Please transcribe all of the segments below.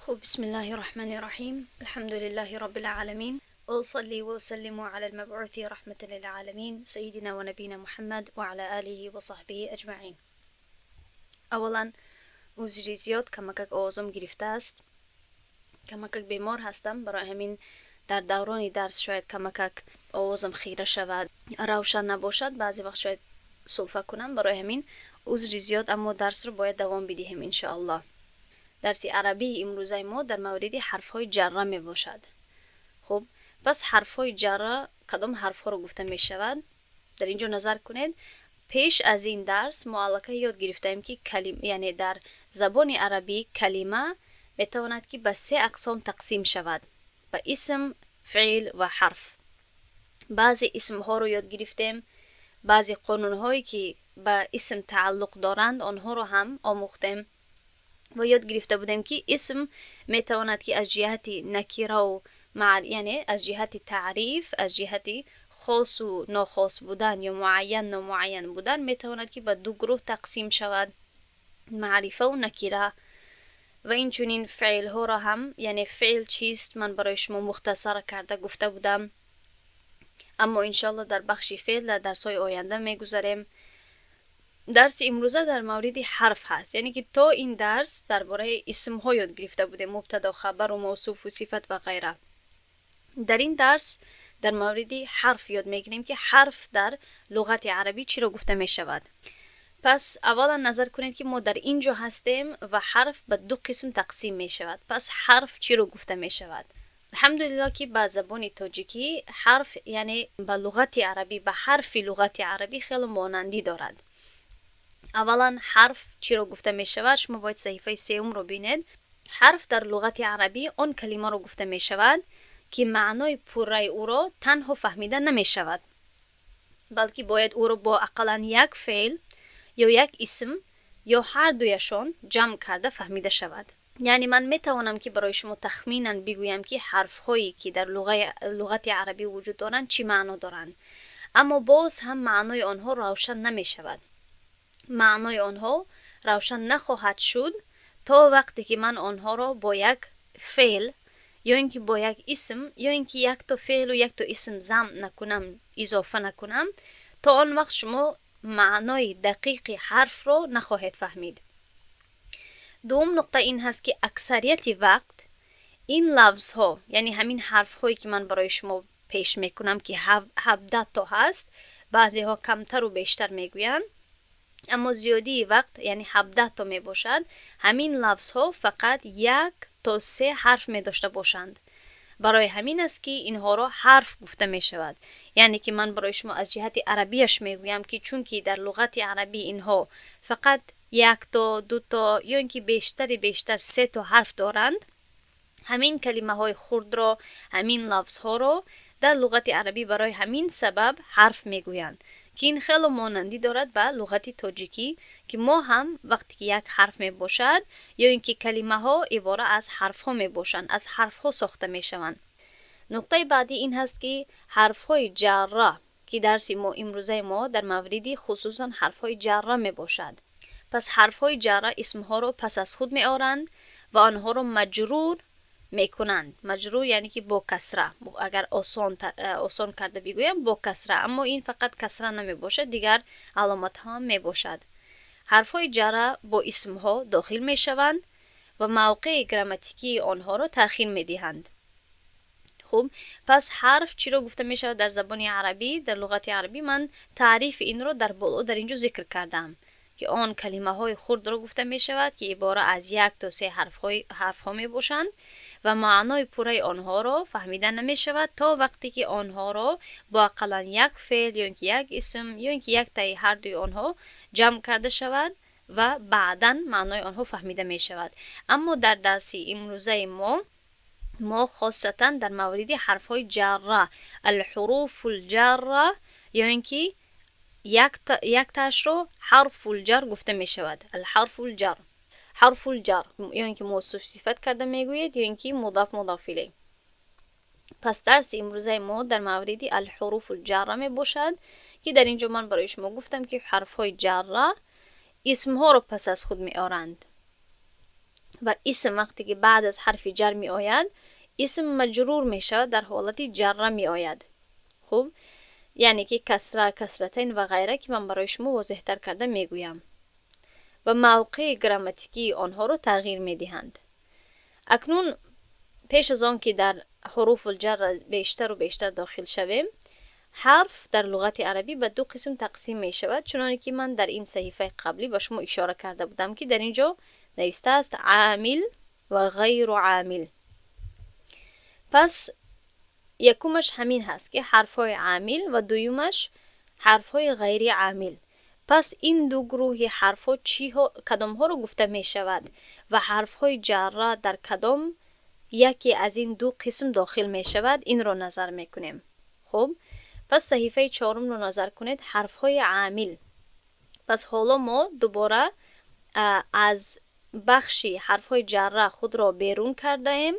خب بسم الله الرحمن الرحيم الحمد لله رب العالمين وأصلي وأسلم على المبعوث رحمة للعالمين سيدنا ونبينا محمد وعلى آله وصحبه أجمعين. اولا عذری زیاد کمکک آوازم گرفته است، کمکک بیمار هستم، برای همین در دوران درس شاید کمکک آوازم خیره شود، روشن نباشد، بعضی وقت شاید سلفه کنم، برای همین عذری زیاد، اما درس رو باید دوام بدیم ان شاء الله. درس عربی امروزه ما در مورد حرف‌های جره می باشد. خب پس حرف‌های جره کدام حرف‌ها رو گفته می شود؟ در اینجا نظر کنید. پیش از این درس معلقه یاد گرفتیم که یعنی در زبان عربی کلمه می تواند که به 3 اقسام تقسیم شود: به اسم، فعل و حرف. بعضی اسم‌ها رو یاد گرفتیم، بعضی قانون‌هایی که به اسم تعلق دارند آنها رو هم آموختیم و یاد گرفته بودیم که اسم میتواند که از جهت نکره و یعنی از جهت تعریف، از جهت خاص و ناخاص بودن یا معین نامعین بودن میتواند که به 2 گروه تقسیم شود: معرفه و نکره. و این چونین فعل ها را هم، یعنی فعل چیست، من برای شما مختصر کرده گفته بودم، اما انشالله در بخش فعل در درس های آینده میگذاریم. درس امروزه در مورد حرف هست، یعنی که تا این درس درباره اسم ها یاد گرفته بودیم، مبتدا، خبر و موصوف و صفت و غیره. در این درس در مورد حرف یاد میگیریم که حرف در لغت عربی چی را گفته می شود. پس اولا نظر کنید که ما در اینجا هستیم و حرف به 2 قسم تقسیم می شود. پس حرف چی را گفته می شود؟ الحمدلله که به زبان تاجیکی حرف یعنی به لغت عربی، به حرف لغت عربی خیلی مانندی دارد. اولا حرف چی رو گفته می شود؟ شما باید صحیفه 3 رو بینید. حرف در لغت عربی آن کلمه رو گفته می شود که معنای پوره او را تنها فهمیده نمی شود، بلکه باید او را با اقلا یک فعل یا یک اسم یا هر دویشان جمع کرده فهمیده شود. یعنی من می توانم که برای شما تخمینا بگویم که حرف هایی که در لغت عربی وجود دارند چی معنا دارند، اما باز هم معنای آنها روشن نمی شود. معنای آنها روشن نخواهد شد تا وقتی که من آنها را با یک فعل یا اینکه با یک اسم یا اینکه یک تا فعل و یک تا اسم جمع نکنم، اضافه نکنم، تا آن وقت شما معنای دقیق حرف را نخواهید فهمید. دوم نقطه این هست که اکثریت وقت این لفظ ها، یعنی همین حرف هایی که من برای شما پیش میکنم که 17 تا هست، بعضی ها کمتر و بیشتر میگویند، اما زیادی وقت یعنی 17 تا می باشد، همین لفظ ها فقط 1 تا 3 حرف می داشته باشند. برای همین است که اینها را حرف گفته می شود. یعنی که من برای شما از جهت عربیش می گویم که چون که در لغت عربی اینها فقط 1 تا 2 تا یا اینکه بیشتر 3 تا حرف دارند، همین کلمه های خرد را، همین لفظ ها را در لغت عربی برای همین سبب حرف می گویند که این خیلی مانندی دارد به لغت تاجیکی که ما هم وقتی که یک حرف می باشد یا اینکه کلمه ها عباره از حرف ها می باشند، از حرف ها ساخته می شوند. نقطه بعدی این هست که حرف های جره که درس ما امروزه ما در مورد خصوصا حرف های جره می باشد. پس حرف های جره اسم ها رو پس از خود می آرند و آنها رو مجرور میکنند. مجرور یعنی که با کسره، اگر آسان کرده بگویم با کسره، اما این فقط کسره نمی باشد، دیگر علامت ها می باشد. حرف های جره با اسم ها داخل می شوند و موقع گراماتیکی آنها را تأخیر می دهند. خب پس حرف چی را گفته می شود در زبان عربی؟ در لغت عربی من تعریف این را در بالا در اینجا ذکر کردم که آن کلمه های خرد را گفته می شود که عباره از 1 تا 3 حرف ها می باشند و معنای پوره آنها را فهمیده نمی شود تا وقتی که آنها را با اقلا یک فعل یا اینکه یک اسم یا اینکه یک تای هر دوی آنها جمع کرده شود و بعداً معنای آنها فهمیده می شود. اما در درس امروزه ما خاصتا در مورد حرف های جره، الحروف الجره یا اینکه یک تاش رو حرف الجر گفته می شود. الحرف الجر، حرف الجر یا اینکه موصوف صفت کرده میگوید یا اینکه مضاف الیه. پس درس امروزه ما در مورد الحروف الجره می باشد که در اینجا من برای شما گفتم که حرف های جره اسم ها رو پس از خود می آرند و اسم وقتی که بعد از حرف جر می آید اسم مجرور می شود در حالت جر می آید. خوب، یعنی که کسره، کسرتین و غیره که من برای شما واضح تر کرده می گویم و موقع گراماتیکی آنها رو تغییر می دهند. اکنون پیش از آن که در حروف الجر بیشتر و بیشتر داخل شویم، حرف در لغت عربی به دو قسم تقسیم می شود، چنانه که من در این صحیفه قبلی با شما اشاره کرده بودم که در اینجا نوشته است عامل و غیر عامل. پس یکمش همین هست که حرفهای عامل و دویمش حرفهای غیر عامل. پس این دو گروه حرفها کدام ها رو گفته می شود و حرفهای جره در کدام یکی از این دو قسم داخل می شود، این رو نظر می کنیم. خب پس صحیفه 4 رو نظر کنید، حرفهای عامل. پس حالا ما دوباره از بخشی حرفهای جره خود را بیرون کرده ایم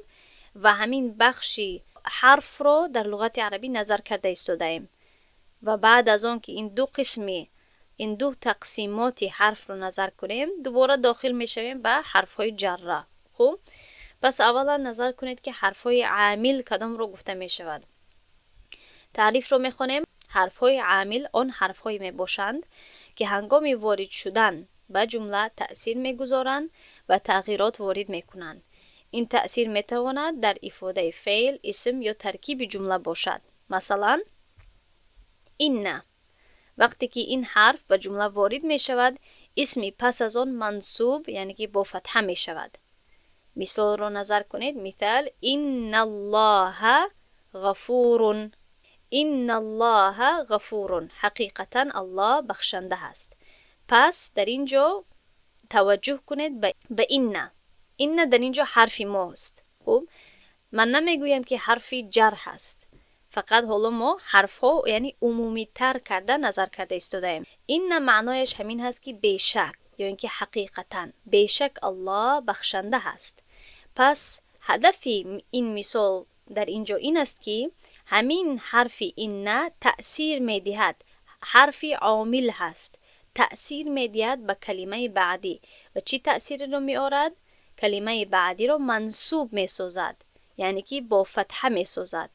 و همین بخشی حرف را در لغت عربی نظر کرده ایستاده ایم و بعد از آن که این دو تقسیمات حرف رو نظر کنیم دوباره داخل می شویم به حرفهای جره. خب پس اولا نظر کنید که حرفهای عامل کدام رو گفته می شود. تعریف رو می خونیم. حرفهای عامل آن حرفهای می باشند که هنگام وارد شدن به جمله تأثیر می گذارند و تغییرات وارد می کنند. این تأثیر می تواند در افاده فعل، اسم یا ترکیب جمله باشد. مثلا این، وقتی که این حرف به جمله وارد می شود اسمی پس از آن منصوب یعنی که با فتحه می شود. مثال رو نظر کنید. مثال ان الله غفور. ان الله غفور، حقیقتا الله بخشنده است. پس در اینجا توجه کنید به این در اینجا حرف ماست. خب من نمیگویم که حرف جر هست، فقط حالا ما حرف ها یعنی عمومی تر کرده نظر کرده ایستاده ایم. این معنایش همین هست که بیشک یا اینکه حقیقتا بیشک الله بخشنده هست. پس هدف این مثال در اینجا این است که همین حرف این تأثیر می دهد، حرف عامل هست، تأثیر می دهد به کلمه بعدی. و چی تأثیر رو می آورد؟ کلمه بعدی رو منصوب می سازد، یعنی که با فتحه می سازد،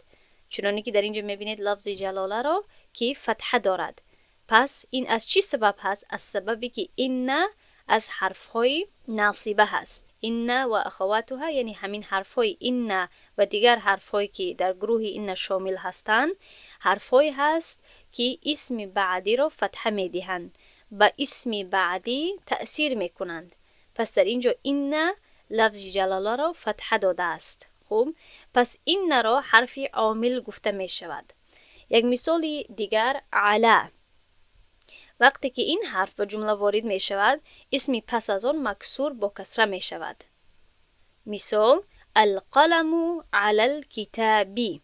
چنانه که در اینجا می بینید لفظ جلاله رو که فتحه دارد. پس این از چی سبب هست؟ از سببی که این از حرفهای ناصبه هست. این و اخواتها یعنی همین حرفهای این و دیگر حرفهایی که در گروه این شامل هستند، حرفهایی هست که اسم بعدی رو فتحه می دهند، با اسم بعدی تأثیر می کنند. پس در اینجا این لفظ جلاله رو فتحه داده است. خب پس این را حرف عامل گفته می شود. یک مثال دیگر علا. وقتی که این حرف به جمله وارد می شود اسمی پس از آن مکسور با کسره می شود. مثال القلم علی الکتابی.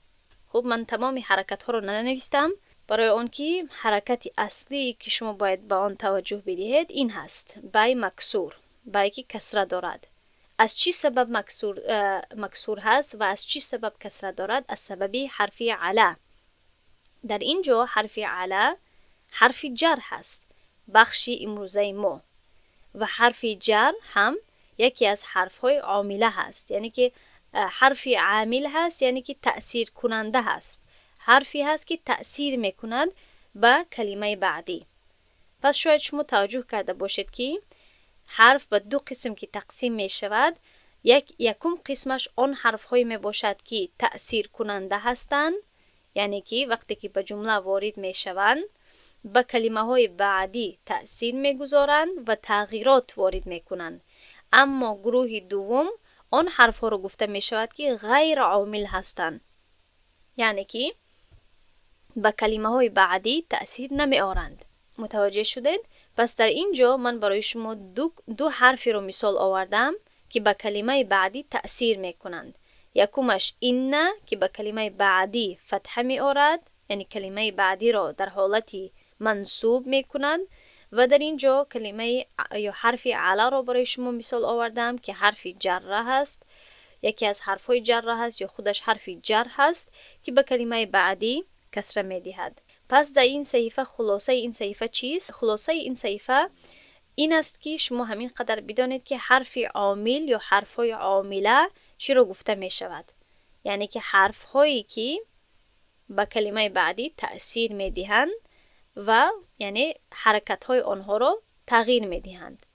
خب من تمام حرکت ها رو ننویستم برای آن که حرکت اصلی که شما باید به آن توجه بدهید این هست، بای مکسور، بای که کسره دارد. از چی سبب مکسور هست و از چی سبب کسره دارد؟ از سببی حرف علا. در اینجا حرف علا حرف جر هست، بخشی امروزه ما، و حرف جر هم یکی از حرفهای عامله هست، یعنی که حرف عامل هست، یعنی که تأثیر کننده هست، حرفی هست که تأثیر میکند به کلمه بعدی. پس شاید شما توجه کرده باشید که حرف به دو قسم که تقسیم می شود. یکم قسمش آن حرف های می باشد که تأثیر کننده هستند، یعنی که وقتی که به جمله وارد می شوند به کلمه های بعدی تأثیر می گذارند و تغییرات وارد می کنند. اما گروه دوم آن حرف ها رو گفته می شود که غیر عامل هستند، یعنی که به کلمه های بعدی تأثیر نمی آورند. متوجه شدید؟ پس در اینجا من برای شما دو حرفی رو مثال آوردم که به کلمه بعدی تأثیر می کنند. یکمش این که به کلمه بعدی فتحه می آورد، یعنی کلمه بعدی را در حالتی منصوب می کنند، و در اینجا کلمه یا حرف علا را برای شما مثال آوردم که حرف جره هست، یکی از حرفهای جره هست یا خودش حرف جر هست که به کلمه بعدی کسره می دهد. پس در این صحیفه خلاصه این صحیفه چیست؟ خلاصه این صحیفه این است که شما همین قدر بدانید که حرف عامل یا حرفهای عامله چی رو گفته می شود. یعنی که حرفهایی که به کلمه بعدی تأثیر می دهند و یعنی حرکت های آنها رو تغییر می دهند.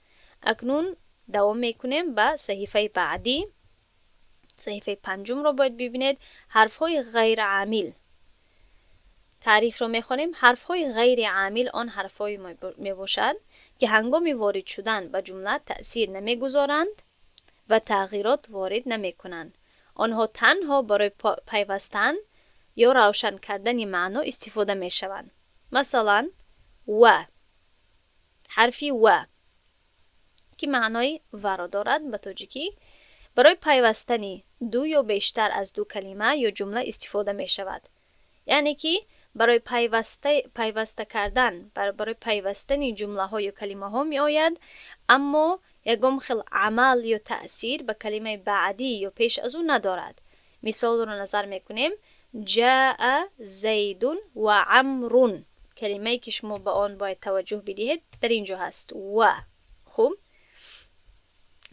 اکنون دوام می کنیم به صحیفه بعدی. صحیفه 5 رو باید ببینید. حرفهای غیر عامل. تعریف رو میخونیم. حرفهای غیر عامل آن حرفهای می باشد که هنگام وارد شدن به جمله تأثیر نمیگذارند و تغییرات وارد نمی کنند. آنها تنها برای پیوستن یا روشن کردن معنا استفاده می شوند. مثلا و، حرفی و که معنای و را دارد به تاجیکی برای پیوستن دو یا بیشتر از دو کلمه یا جمله استفاده می شود. یعنی که برای پیوسته کردن، برای پیوستن جمله ها یا کلمه ها می آید، اما یکم خیل عمل یا تأثیر به کلمه بعدی یا پیش از اون ندارد. مثال رو نظر میکنیم. جاء زید و عمرو. کلمه‌ای که شما به آن باید توجه بدهید در اینجا هست و. خوب.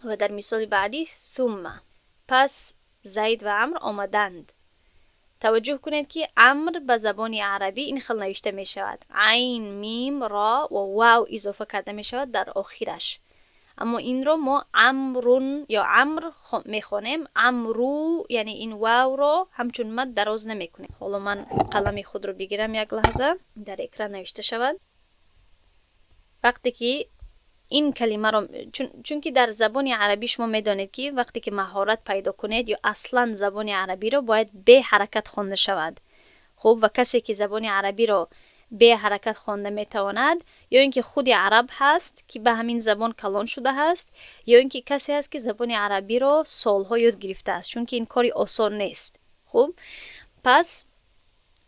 و در مثال بعدی ثم. پس زید و عمرو آمدند. توجه کنید که عمرو به زبان عربی این خیل نوشته می شود. عین، میم، را و واو اضافه کرده می شود در آخرش. اما این رو ما عمرون یا عمر می خوانیم. عمرو یعنی این واو رو همچون مد دراز نمی کنیم. حالا من قلم خود رو بگیرم یک لحظه در اکران نوشته شود. وقتی که این کلمه رو چون که در زبان عربی شما میدانید که وقتی که مهارت پیدا کنید یا اصلا زبان عربی رو باید به حرکت خوانده شود. خب و کسی که زبان عربی رو به حرکت خوانده میتواند یا اینکه خود عرب هست که به همین زبان کلان شده هست یا اینکه کسی هست که زبان عربی رو سالها یاد گرفته است، چون که این کاری آسان نیست. خب پس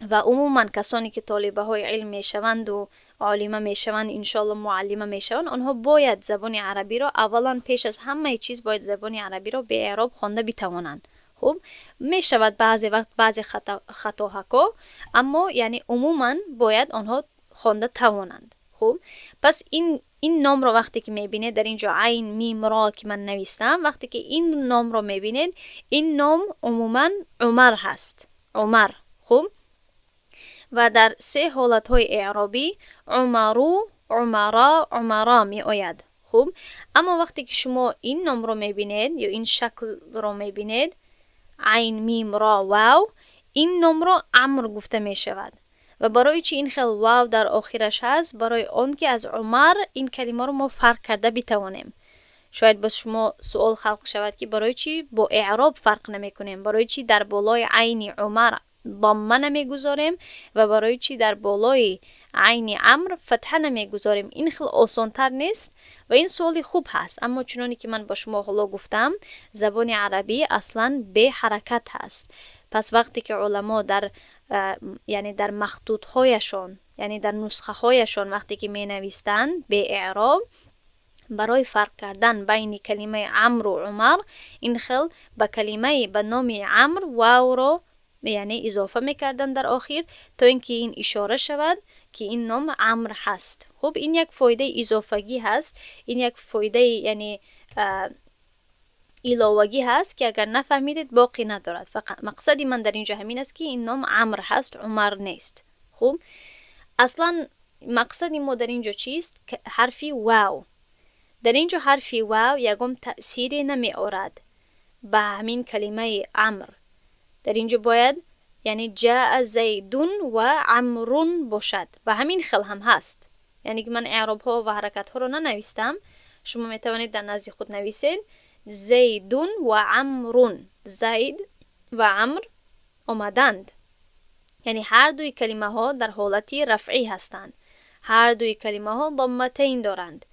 و عموما کسانی که طالبه های علم میشوند و عالمه میشوند، انشالله معلمه میشوند، آنها باید زبان عربی را اولا پیش از همه چیز باید زبان عربی را به اعراب خوانده بتوانند. خب میشود بعضی وقت بعضی خطاها، اما یعنی عموما باید آنها خوانده توانند. خب پس این نام رو وقتی که میبینید در اینجا عین میم را که من نوشتم، وقتی که این نام رو میبینید این نام عموما عمر هست. عمر. خب و در 3 حالت های اعرابی عمرو، عمرا، عمرا می آید. خوب اما وقتی که شما این نام رو میبینید یا این شکل رو میبینید عین میم را واو، این نام رو عمر گفته می شود و برای چی این خیل واو در آخرش هست؟ برای آن که از عمر این کلمه رو ما فرق کرده بتوانیم. شاید بس شما سوال خلق شود که برای چی با اعراب فرق نمی کنیم؟ برای چی در بالای عین عمر ضمه نمیگذاریم و برای چی در بالای عین عمر فتحه نمیگذاریم؟ این خیلی آسان تر نیست و این سوالی خوب هست، اما چنانی که من با شما حالا گفتم زبان عربی اصلا به حرکت هست. پس وقتی که علما در یعنی در مخطوط هایشان یعنی در نسخه هایشان وقتی که می نویستند به اعراب برای فرق کردن بین کلمه عمرو و عمر این خیل به کلمه به نام عمر واو رو یعنی اضافه میکردن در آخر تا اینکه این اشاره شود که این نام عمر هست. خب این یک فایده اضافگی هست، این یک فایده یعنی علاوگی هست که اگر نفهمیدید باقی ندارد. فقط مقصدی من در اینجا همین است که این نام عمر هست، عمر نیست. خب اصلا مقصدی ما در اینجا چیست؟ که حرفی واو در اینجا حرفی واو یکم تأثیری نمی آورد به همین کلمه عمر. در اینجا باید یعنی جاء زیدون و عمرون باشد و همین خیل هم هست. یعنی که من اعراب ها و حرکت ها رو ننویستم، شما می توانید در نزد خود نویسید زیدون و عمرون. زید و عمر آمدند، یعنی هر دوی کلمه ها در حالتی رفعی هستند، هر دوی کلمه ها ضمتین دارند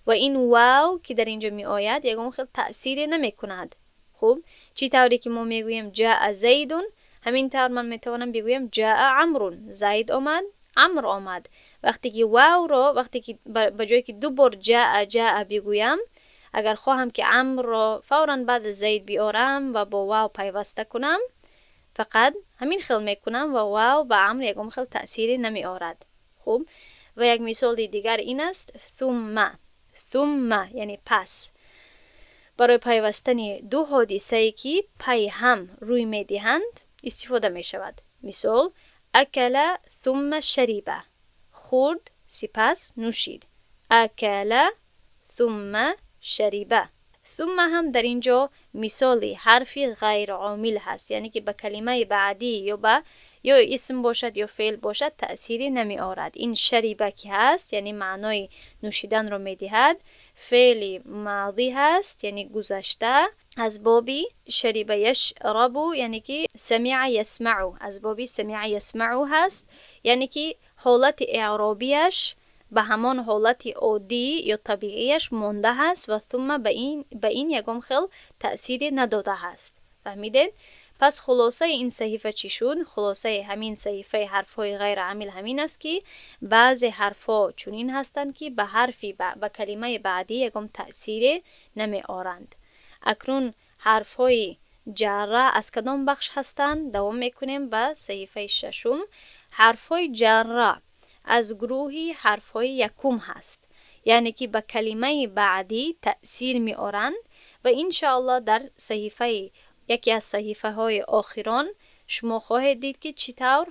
و این واو که در اینجا می آید یکم خیلی تأثیری نمی کند. خوب چی طوری که ما میگویم جاء زیدون، همین طور من میتوانم بگویم جاء عمرون، زید آمد، عمر آمد. وقتی که واو رو وقتی که به جایی که 2 بار جاء بگویم، اگر خواهم که عمر رو فوراً بعد زید بیارم و با واو پیوسته کنم فقط همین خیل میکنم و واو با عمر یکم خیل تأثیری نمی آورد. خوب و یک مثال دیگر این است ثم. ثم یعنی پس. برای پیوستن دو حادثه‌ای که پی هم روی می‌دهند استفاده می‌شود. مثال اکل ثم شرب، خورد سپس نوشید. اکل ثم شرب. ثم هم در اینجا مثال حرفی غیر عامل هست، یعنی که به کلمه بعدی یا اسم باشد یا فعل باشد تأثیری نمی آورد. این شریبه که هست یعنی معنای نوشیدن رو می دهد، فعل ماضی هست یعنی گذشته، از بابی شریبه یشربو یعنی که سمع یسمعو، از بابی سمع یسمعو هست، یعنی که حالت اعرابیش به همان حالت عادی یا طبیعیش مونده هست و ثم به این یکم خیل تأثیری نداده هست. فهمیدین؟ پس خلاصه این صحیفه چی شد؟ خلاصه همین صحیفه حرفهای غیر عامل همین است که بعضی حرفها چنین هستند که به حرفی به کلمه بعدی یکم تأثیری نمی آورند. اکنون حرفهای جره از کدام بخش هستند؟ دوام میکنیم به صحیفه ششم. حرفهای جره از گروهی حرفهای یکم هست، یعنی که به کلمه بعدی تأثیر می آورند و انشاءالله در صحیفه یکی از صحیفه های آخران شما خواهید دید که چطور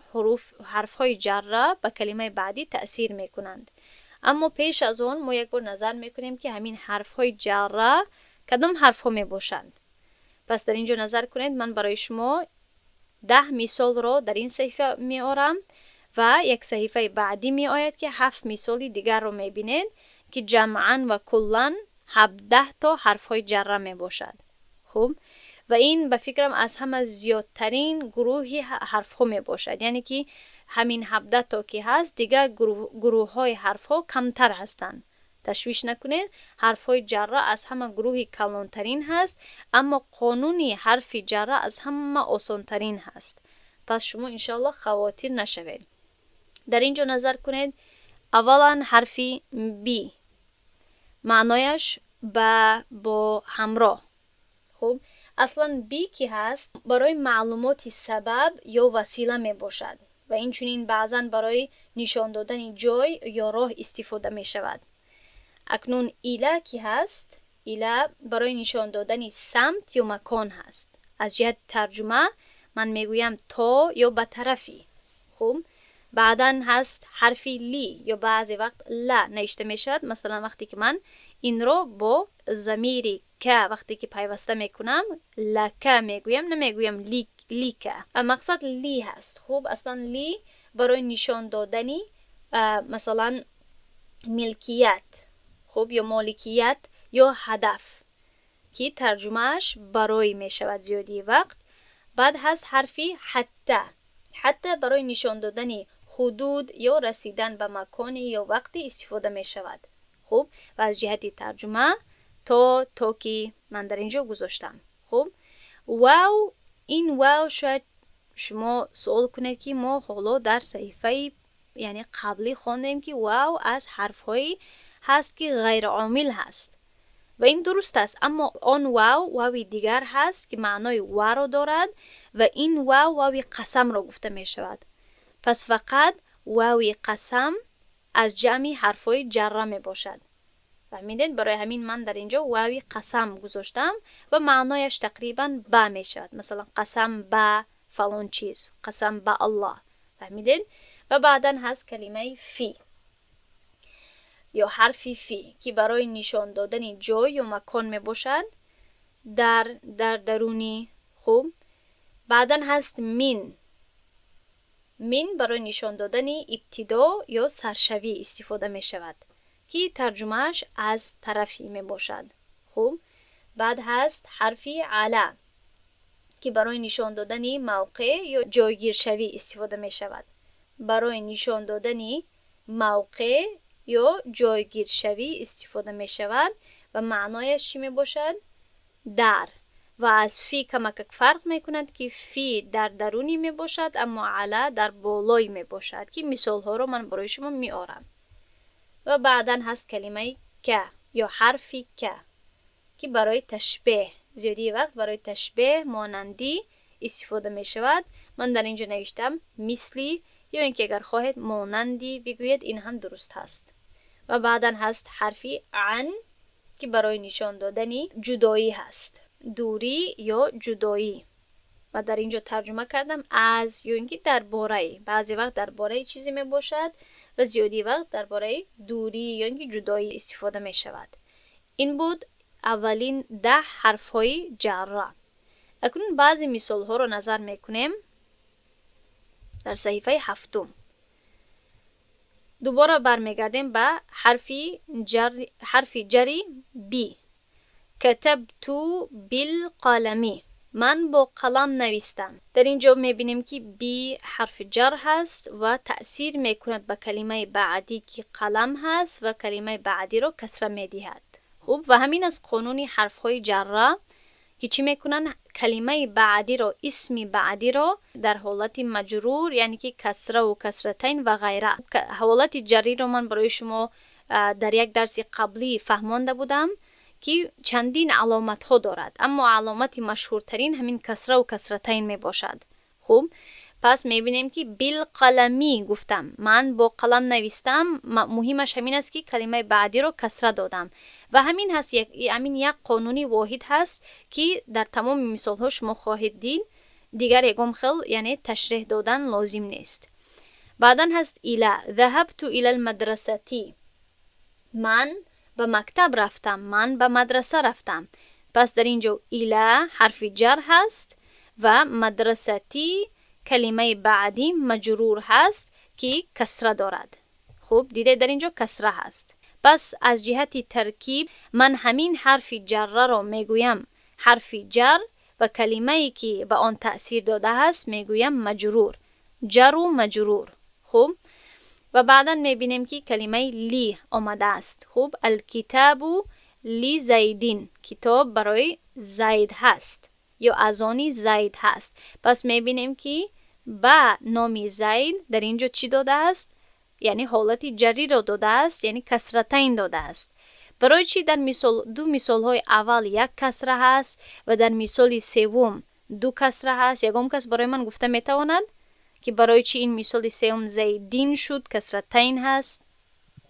حرفهای جره به کلمه بعدی تأثیر می کنند. اما پیش از اون ما یک بار نظر می کنیم که همین حرفهای جره کدام حرف ها می باشند. پس در اینجا نظر کنید، من برای شما 10 مثال را در این صحیفه می آورم و یک صحیفه بعدی می آید که 7 مثال دیگر رو می بینید که جمعاً و کلاً 17 تا حرف های جره می باشد. خوب، و این به فکرم از همه زیادترین گروهی حرف ها می باشد، یعنی که همین 17 تا که هست دیگر گروه های حرف ها کمتر هستند. تشویش نکنید، حرف های جره از همه گروهی کلانترین هست، اما قانونی حرف جره از همه آسانترین هست. پس شما انشاءالله خواتیر نشوید. در اینجا نظر کنید، اولا حرفی بی معنایش با همراه. خوب، اصلا بی که هست برای معلومات سبب یا وسیله می باشد و این چنین بعضا برای نشان دادن جای یا راه استفاده می شود. اکنون ایله که هست، ایله برای نشان دادن سمت یا مکان هست. از جهت ترجمه من میگویم تا یا به طرفی. خوب، بعدن هست حرفی لی یا بعضی وقت لا نوشته می شود. مثلا وقتی که من این رو با ضمیری که وقتی که پیوسته میکنم لکه میگویم، نمیگویم لیکه. مقصد لی هست. خوب، اصلا لی برای نشان دادنی مثلا ملکیت، خوب، یا مالکیت یا هدف که ترجمهش برای می شود زیادی وقت. بعد هست حرفی حتی برای نشان دادن حدود یا رسیدن به مکانی یا وقتی استفاده می شود. خوب، و از جهت ترجمه تا که من در اینجا گذاشتم. خوب، واو، این واو شاید شما سوال کنید که ما حالا در صحیفه یعنی قبلی خواندیم که واو از حرفهایی هست که غیر عامل هست و این درست است، اما آن واوی دیگر هست که معنای و را دارد و این واوی قسم را گفته می شود. پس فقط واوی قسم از جمع حرفای جره می باشد. فهمیدید؟ برای همین من در اینجا واوی قسم گذاشتم و معنایش تقریبا با می شود. مثلا قسم با فلان چیز، قسم با الله. فهمیدید؟ و بعدن هست کلمه فی یا حرفی فی که برای نشان دادن جای یا مکان می باشد، در درونی. خوب، بعدن هست من برای نشان دادن ابتدا یا سرشوی استفاده می شود که ترجمهش از طرفی می باشد. خوب، بعد هست حرفی علا که برای نشان دادن موقع یا جایگیر شوی استفاده می شود. برای نشان دادن موقع یا جایگیر شوی استفاده می شود و معنایش چی می باشد؟ در. و از فی کمک فرق می کند که فی در درونی می باشد اما علا در بالای می باشد که مثال ها رو من برای شما می آورم. و بعدن هست کلمه که یا حرفی که برای تشبیه، زیادی وقت برای تشبیه مانندی استفاده می شود. من در اینجا نوشتم مثلی، یا اینکه اگر خواهید مانندی بگویید این هم درست هست. و بعدا هست حرفی عن که برای نشان دادنی جدایی هست، دوری یا جدایی. و در اینجا ترجمه کردم از یا اینکه درباره، بعضی وقت درباره چیزی می باشد و زیادی وقت درباره دوری یا اینکه جدایی استفاده می شود. این بود اولین 10 حرف های جره. اکنون بعضی مثال ها رو نظر میکنیم در صحیفه 7. دوباره برمیگردیم به حرف جری بی. کتبتو بالقلمی، من با قلم نوشتم. در اینجا میبینیم که بی حرف جر هست و تأثیر میکند به کلمه بعدی که قلم هست و کلمه بعدی رو کسره میدهد. خوب، و همین از قانون حرف های جره که چی میکنن؟ کلمه بعدی رو، اسم بعدی رو در حالت مجرور یعنی که کسره و کسرتین و غیره. حالت جری رو من برای شما در یک درس قبلی فهمانده بودم که چندین علامت ها دارد، اما علامت مشهورترین همین کسره و کسرتین می باشد. خوب، پس می بینیم که بالقلمی گفتم، من با قلم نوشتم. مهمش همین است که کلمه بعدی رو کسره دادم و همین هست، همین یک قانونی واحد هست که در تمام مثال ها شما خواهید دید. دیگر یکم خیل یعنی تشریح دادن لازم نیست. بعدن هست اله، ذهبت الى المدرستی، من به مکتب رفتم، من به مدرسه رفتم. پس در اینجا اله حرف جر هست و مدرستی کلمه بعدی مجرور هست که کسره دارد. خوب، دیده در اینجا کسره هست. پس از جهت ترکیب من همین حرف جر رو میگویم حرف جر و کلمه‌ای که به آن تأثیر داده هست میگویم مجرور، جر و مجرور. خوب، و بعدا میبینیم که کلمه لی آمده است. خوب، الکتاب لی زیدین، کتاب برای زید هست یا از آن زید هست. پس میبینیم که با نام زید در اینجا چی داده است؟ یعنی حالت جری رو داده است، یعنی کسرتین داده است. برای چی در دو مثال های اول یک کسره هست و در مثال سوم 2 کسره هست؟ یکم کس برای من گفته میتواند که برای چی این مثال سوم زیدین شد کسرتین هست؟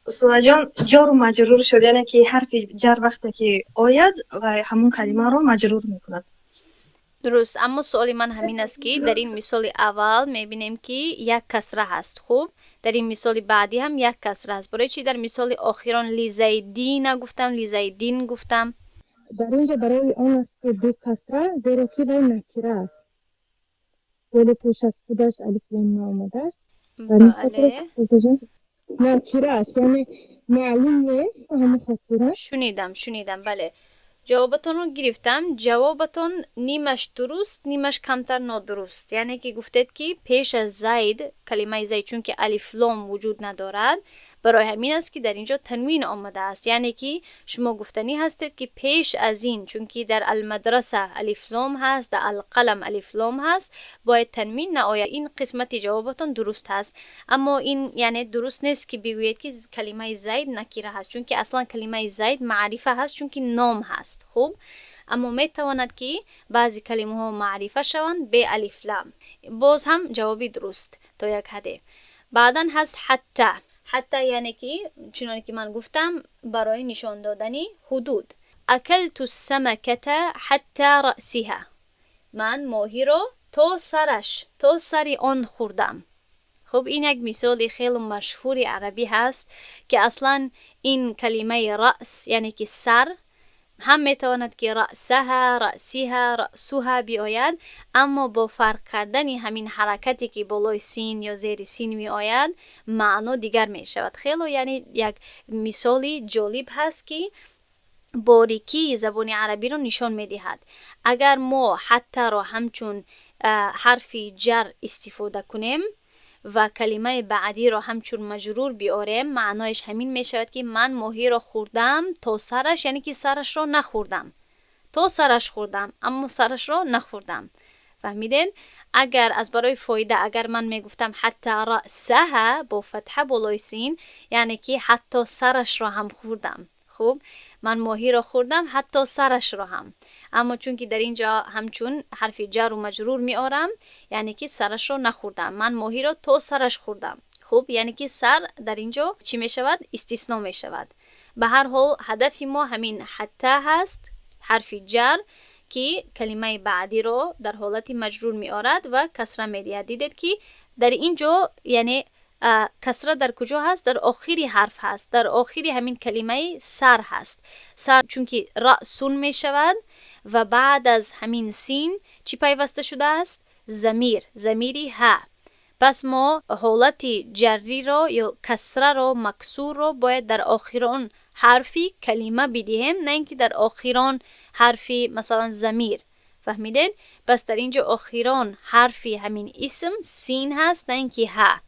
استاد جان، جار و مجرور شد، یعنی که حرف جر وقتی که آید و همون کلمه رو مجرور میکند. درست، اما سوال من همین است که در این مثال اول میبینیم که یک کسره هست. خوب، در این مثال بعدی هم یک کسره هست. برای چی در مثال آخران لیزیدین نگفتم، لیزیدین گفتم؟ در اینجا برای آن است که 2 کسره، زیرا که وی نکره است، ولی پیش از خودش الف لام آمده است. در این خاطر است استاد جان نکره است، یعنی معلوم نیست و همون خاطره. شنیدم بله. جوابتون رو گرفتم. جوابتون نیمش درست نیمش کمتر نادرست. یعنی که گفتید که پیش از زید، کلمه زید چون که الف لام وجود ندارد، برای همین است که در اینجا تنوین آمده است. یعنی که شما گفتنی هستید که پیش از این، چون که در المدرسه الف لام هست، در القلم الف لام هست، باید تنوین نآید. این قسمت جوابتون درست هست، اما این یعنی درست نیست که بگویید که کلمه زید نکره هست، چون که اصلا کلمه زید معرفه هست، چون که نام هست. خوب، اما میتواند که بعضی کلمه ها معرفه شوند به الف لام. باز هم جوابی درست تا یک حده. بعدن هست حتی یعنی که چنانه که من گفتم برای نشان دادنی حدود. اکلت السمکه حتی رأسها، من ماهی رو تا سر آن خوردم. خب، این یک مثال خیلی مشهور عربی هست که اصلا این کلمه رأس یعنی که سر هم میتواند که رأسها بیاید، اما با فرق کردن همین حرکتی که بالای سین یا زیر سین می آید معنا دیگر می شود. خیلی یعنی یک مثالی جالب هست که باریکی زبان عربی رو نشان می دهد. اگر ما حتی رو همچون حرف جر استفاده کنیم و کلمه بعدی رو همچون مجرور بیاریم، معنایش همین می شود که من ماهی رو خوردم تا سرش، یعنی که سرش رو نخوردم. تا سرش خوردم اما سرش رو نخوردم. فهمیدین؟ اگر از برای فایده اگر من می گفتم حتی رأسها با فتحه بالای سین، یعنی که حتی سرش رو هم خوردم. خوب، من ماهی رو خوردم حتی سرش رو هم. اما چون که در اینجا همچون حرف جر و مجرور می آرم، یعنی که سرش رو نخوردم، من ماهی رو تا سرش خوردم. خوب، یعنی که سر در اینجا چی می شود؟ استثناء می شود. به هر حال هدف ما همین حتی هست، حرف جر که کلمه بعدی رو در حالت مجرور می آرد و کسره می دهد. دیدید که در اینجا یعنی کسره در کجا هست؟ در آخری حرف هست، در آخری همین کلمه سر هست. سر چون که رأسون می شود و بعد از همین سین چی پیوسته شده است؟ ضمیری ها. پس ما حالت جری رو یا کسره رو مکسور رو باید در آخران حرفی کلمه بدیم، نه اینکه در آخران حرفی مثلا ضمیر. فهمیدین؟ پس در اینجا آخران حرفی همین اسم سین هست، نه اینکه ها.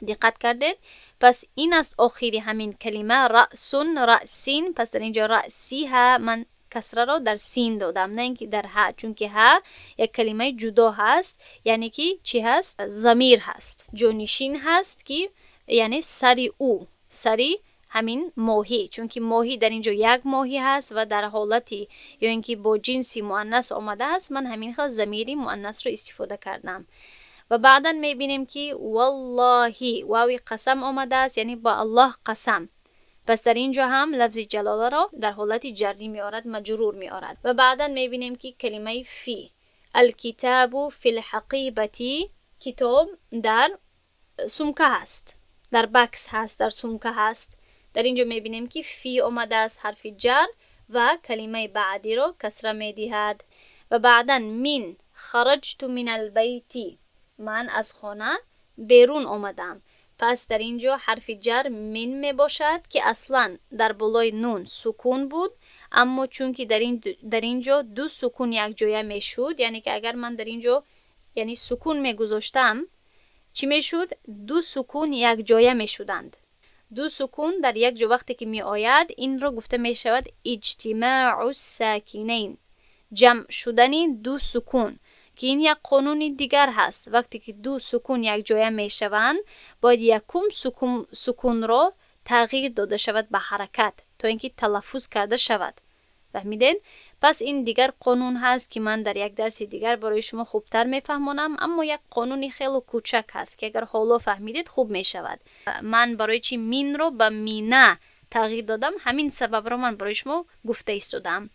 دقت کردید؟ پس این است آخری همین کلمه رأسون، رأسین. پس در اینجا رأسی ها من کسره رو در سین دادم، نه اینکه در ها، چون که ها یک کلمه جدا هست، یعنی که چی هست؟ ضمیر هست، جانشین هست، که یعنی سری او، سری همین ماهی، چون که ماهی در اینجا یک ماهی هست و در حالتی یا اینکه با جنسی مؤنث آمده است، من همین خاص ضمیری مؤنث رو استفاده کردم. و بعدا میبینیم که والله واوی قسم آمده است، یعنی با الله قسم. پس در اینجا هم لفظ جلاله را در حالت جری می آرد، مجرور می آرد. و بعدا میبینیم که کلمه فی، الکتاب فی الحقیبتی، کتاب در سمکه هست، در بکس هست، در سمکه هست. در اینجا میبینیم که فی آمده است، حرف جر و کلمه بعدی رو کسره می دهد. و بعدا من خرجت من البیتی، من از خانه بیرون آمدم. پس در اینجا حرف جر من می باشد که اصلا در بالای نون سکون بود، اما چون که در اینجا دو سکون یک جایه می شد، یعنی که اگر من در اینجا یعنی سکون می گذاشتم چی می شد؟ دو سکون یک جایه می شدند. دو سکون در یک جا وقتی که می آید این رو گفته می شود اجتماع الساکنین، جمع شدن دو سکون، که این یک قانون دیگر هست. وقتی که دو سکون یک جایه می شوند باید یکم سکون رو تغییر داده شود به حرکت تا اینکه تلفظ کرده شود. فهمیدین؟ پس این دیگر قانون هست که من در یک درس دیگر برای شما خوبتر میفهمونم، اما یک قانونی خیلی کوچک هست که اگر حالا فهمیدید خوب می شود. من برای چی مین رو به مینه تغییر دادم، همین سبب رو من برای شما گفته ایستادم.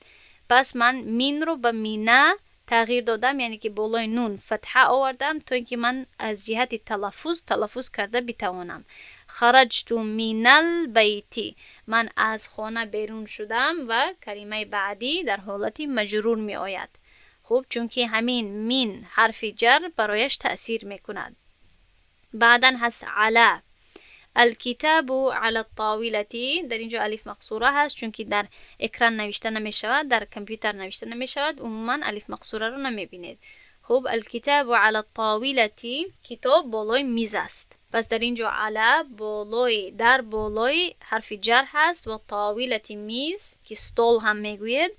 پس من مین رو به مینه تغییر دادم، یعنی که بالای نون فتحه آوردم تا اینکه من از جهت تلفظ کرده بتوانم. خرجت من البیتی، من از خانه بیرون شدم و کلمه بعدی در حالت مجرور می آید. خوب، چون که همین من حرف جر برایش تأثیر می کند. بعدا هست علا، الکتاب علی الطاولتی، در اینجا الف مقصوره هست چون که در اکران نوشته نمی شود، در کامپیوتر نوشته نمی شود، عموما الف مقصوره رو نمی بینید. خوب، الکتاب علی الطاولتی، کتاب بالای میز است. پس در اینجا علا بالای، در بالای حرف جر هست و طاولتی میز که stol هم میگوید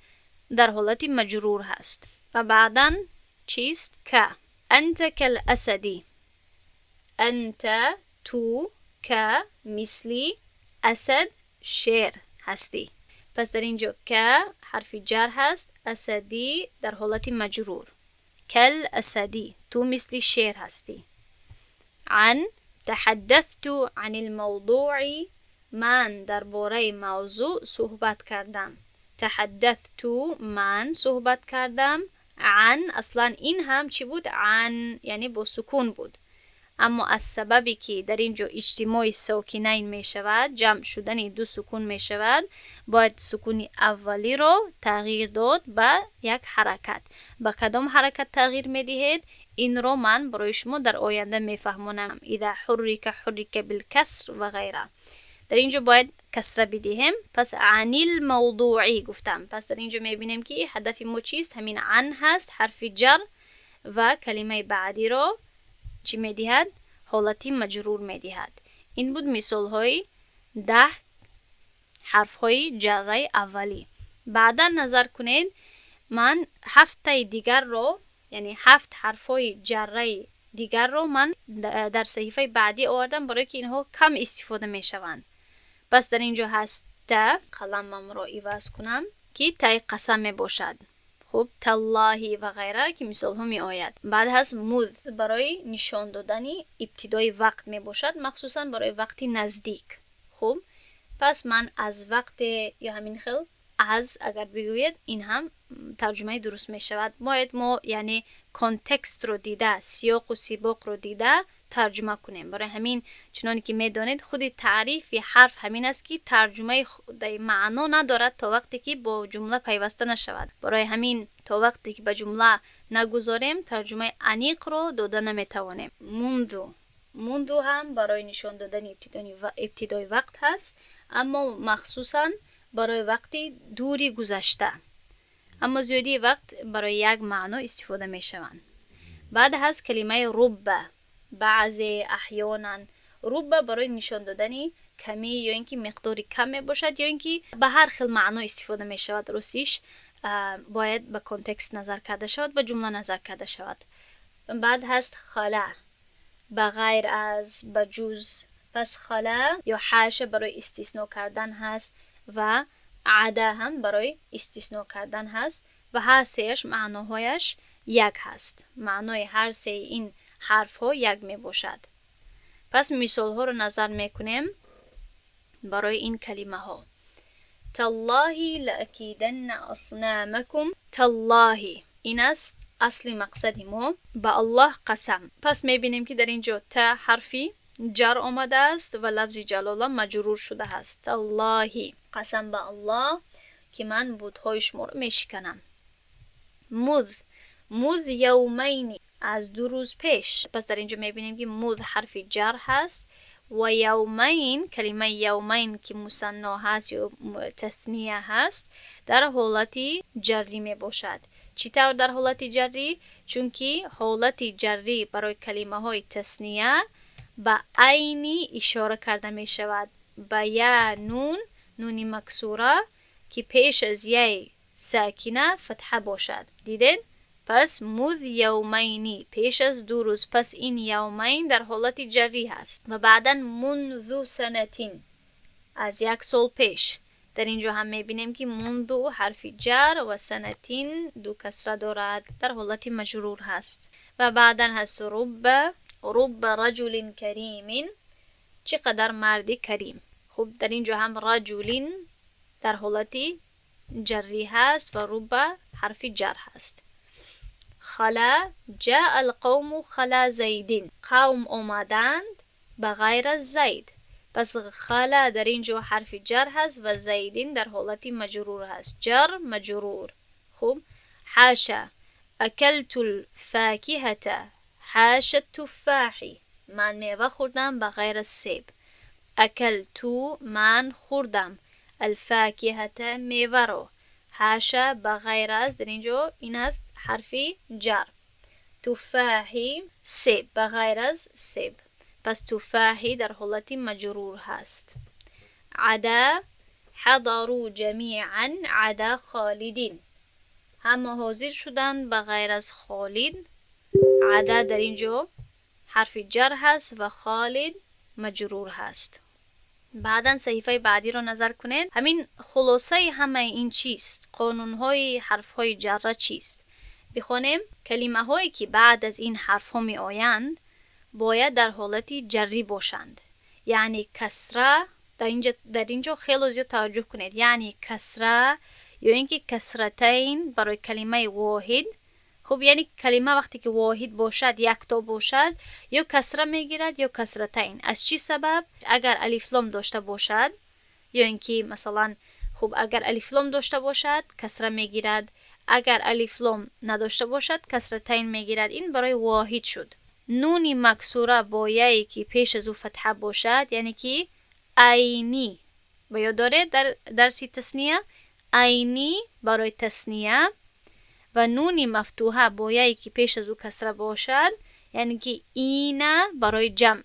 در حالت مجرور هست. و بعدا چیست؟ که انت کالاسدی، انت تو که مثلی اسد شیر هستی. پس در اینجا که حرف جر هست، اسدی در حالت مجرور، کل اسدی تو مثل شیر هستی. عن تحدثت عن الموضوع، من درباره موضوع صحبت کردم. تحدثت من صحبت کردم. عن اصلا این هم چی بود؟ عن یعنی با سکون بود، اما از سببی که در اینجا اجتماع ساکنین می شود، جمع شدن دو سکون می شود، باید سکون اولی رو تغییر داد به یک حرکت. با کدام حرکت تغییر می دهید؟ این رو من برای شما در آینده می فهمونم. اذا حرک بالکسر و غیره. در اینجا باید کسره بدهیم. پس عن الموضوعی گفتم. پس در اینجا می بینیم که هدف ما چیست؟ همین عن هست، حرف جر و کلمه بعدی رو چی می دهد؟ حالتی مجرور می دهد. این بود مثال های 10 حرف های جره اولی. بعدا نظر کنید، من 7 دیگر رو یعنی 7 حرف های جره دیگر رو من در صحیفه بعدی آوردم برای که اینها کم استفاده می شوند. پس در اینجا هست تا، قلمم رو عوض کنم که تای قسم می باشد. خب تاللهی و غیره که مثال ها می آید. بعد هست مذ برای نشان دادنی ابتدای وقت می باشد، مخصوصا برای وقتی نزدیک. خب پس من از وقت یا همین خیل از اگر بگوید این هم ترجمه درست می شود. باید ما یعنی کانتکست رو دیده، سیاق و سیاق رو دیده ترجمه کنیم. برای همین چنانی که میدانید خود تعریف حرف همین است که ترجمه معنا ندارد تا وقتی که با جمله پیوسته نشود. برای همین تا وقتی که به جمله نگذاریم ترجمه عمیق رو داده نمیتوانیم. منذ هم برای نشان دادن ابتدای وقت هست، اما مخصوصا برای وقتی دوری گذشته، اما زیادی وقت برای یک معنا استفاده می شوند. بعد هست کلمه رب، بعضی احیانا. رب برای نشان دادن کمی یا اینکه مقداری کم می باشد یا اینکه به هر خیل معنا استفاده می شود. روسیش باید به کانتکست نظر کرده شود، به جمله نظر کرده شود. بعد هست خلا، به غیر از، به جز. پس خلا یا حاشیه برای استثناء کردن هست و عدا هم برای استثناء کردن هست و هر سهش معناهایش یک هست. معنای هر سه این حرف ها یک می باشد. پس مثال ها رو نظر می کنیم برای این کلمه ها. تالله لأکیدن اصنامکم. تالله این است اصلی مقصد ما، به الله قسم. پس می بینیم که در اینجا تا حرفی جر آمده است و لفظ جلاله مجرور شده است. تالله قسم به الله که من بت‌های شما رو می شکنم. مذ یومین از 2 روز پیش. پس در اینجا می بینیم که مذ حرف جر هست و یومین کلمه یومین که مثنا هست یا تثنیه هست در حالت جری می باشد. چطور در حالت جری؟ چون که حالت جری برای کلمه های تثنیه به عینی اشاره کرده می شود. به یا نونی مکسوره که پیش از یه ساکنه فتحه باشد. دیدین؟ پس مذ یومینی پیش از 2 روز. پس این یومین در حالت جری هست. و بعدا منذ سنتین از 1 سال پیش. در اینجا هم میبینیم که منذ حرف جر و سنتین 2 کسره دارد، در حالت مجرور هست. و بعدا هست رب رجل کریم، چقدر مردی کریم. خب در اینجا هم رجلین در حالت جری هست و رب حرف جر هست. خلا جاء القوم خلا زیدین، قوم آمدند به غیر از زید. پس خلا در اینجا حرف جر هست و زیدین در حالت مجرور هست. جر مجرور. خب حاشا اکلت الفاکهة حاشا التفاحی، من میوه خوردم به غیر از سیب. اکلتو من خوردم، الفاکهة میوه رو، حاشا به غیر از، در اینجا این هست حرفی جر. تفاحی سیب به غیر از سیب. پس تفاحی در حالت مجرور هست. عدا حضروا جمیعا عدا خالدین، همه حاضر شدن به غیر از خالد. عدا در اینجا حرف جر هست و خالد مجرور هست. بعداً صحیفه بعدی رو نظر کنید. همین خلاصه همه این چیست؟ قانونهای حرفهای جر چیست؟ بخونیم. کلمه هایی که بعد از این حرف ها می آیند باید در حالت جری باشند. یعنی کسره، در اینجا خیلی زیاد توجه کنید. یعنی کسره یا اینکه کسرتین برای کلمه واحد. خب یعنی کلمه وقتی که واحد باشد، یک تا باشد، یا کسره میگیرد یا کسرتین. از چی سبب؟ اگر الف لام داشته باشد یا اینکه مثلا خب اگر الف لام داشته باشد کسره میگیرد، اگر الف لام نداشته باشد کسرتین میگیرد. این برای واحد شد. نونی مکسوره با یایی که پیش از او فتحه باشد، یعنی که عینی. با یاد داره در درسی تثنیه عینی برای تثنیه و نونی مفتوحه با یایی که پیش از او کسره باشد، یعنی که اینا برای جمع.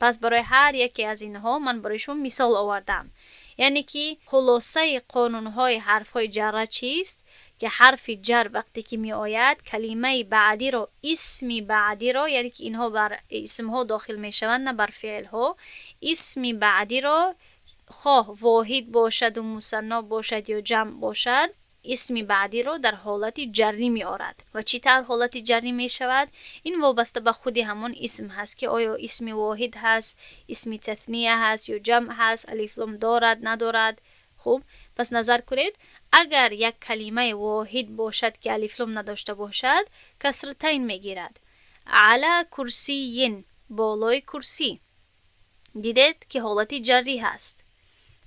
پس برای هر یکی از اینها من برای شما مثال آوردم. یعنی که خلاصه قانونهای حرفهای جر چیست؟ که حرف جر وقتی که می آید کلمه بعدی رو، اسمی بعدی رو، یعنی که اینها بر اسم ها داخل می شوند نه بر فعل ها، اسمی بعدی رو خواه واحد باشد و مثنا باشد یا جمع باشد اسم بعدی رو در حالت جری می آورد. و چی طور حالت جری می شود؟ این وابسته به خود همون اسم هست که آیا اسم واحد هست، اسم تثنیه هست یا جمع هست، الف لام دارد ندارد. خوب، پس نظر کنید اگر یک کلمه واحد باشد که الف لام نداشته باشد کسرتین می گیرد. علی کرسی، بالای کرسی. دیدید که حالت جری هست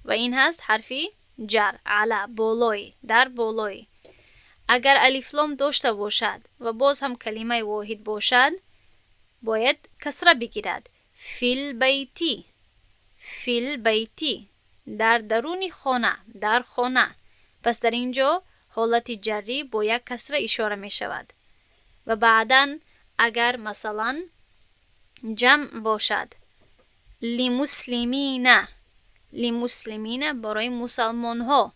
و این هست حرفی جر. علا، بالای، در بالای. اگر الف لام داشته باشد و باز هم کلمه واحد باشد باید کسره بگیرد. فی البیتی، فی البیتی، در درون خانه، در خانه. پس در اینجا حالت جری با یک کسره اشاره می شود. و بعداً اگر مثلا جمع باشد لمسلمین، لمسلمین برای مسلمان ها.